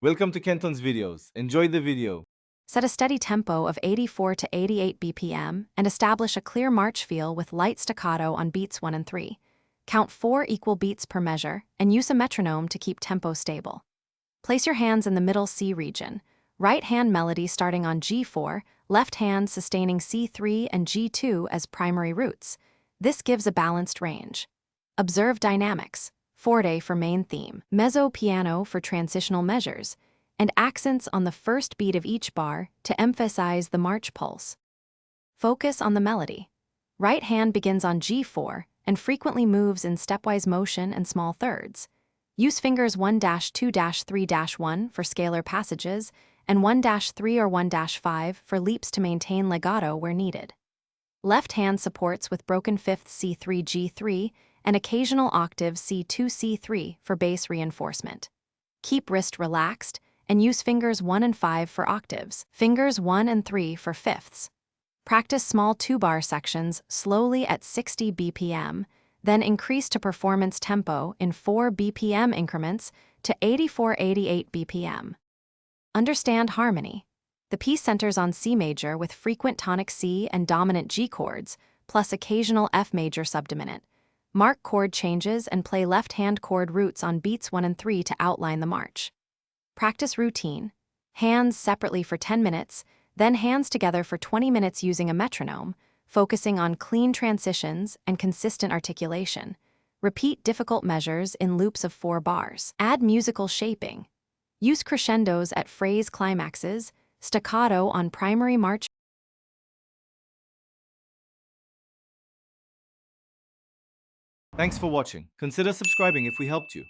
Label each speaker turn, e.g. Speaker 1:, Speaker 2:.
Speaker 1: Welcome to Kenton's videos. Enjoy the video.
Speaker 2: Set a steady tempo of 84 to 88 BPM and establish a clear march feel with light staccato on beats 1 and 3. Count 4 equal beats per measure and use a metronome to keep tempo stable. Place your hands in the middle C region. Right hand melody starting on G4, left hand sustaining C3 and G2 as primary roots. This gives a balanced range. Observe dynamics. Forte for main theme, mezzo piano for transitional measures, and accents on the first beat of each bar to emphasize the march pulse. Focus on the melody. Right hand begins on G4 and frequently moves in stepwise motion and small thirds. Use fingers 1-2-3-1 for scalar passages and 1-3 or 1-5 for leaps to maintain legato where needed. Left hand supports with broken fifths C3 G3 and occasional octaves C2 C3 for bass reinforcement. Keep wrist relaxed and use fingers 1 and 5 for octaves, fingers 1 and 3 for fifths. Practice small 2-bar sections slowly at 60 BPM, then increase to performance tempo in 4 BPM increments to 84-88 BPM. Understand harmony. The piece centers on C major with frequent tonic C and dominant G chords, plus occasional F major subdominant. Mark chord changes and play left-hand chord roots on beats 1 and 3 to outline the march. Practice routine. Hands separately for 10 minutes, then hands together for 20 minutes using a metronome, focusing on clean transitions and consistent articulation. Repeat difficult measures in loops of 4 bars. Add musical shaping. Use crescendos at phrase climaxes, staccato on primary march.
Speaker 1: Thanks for watching. Consider subscribing if we helped you.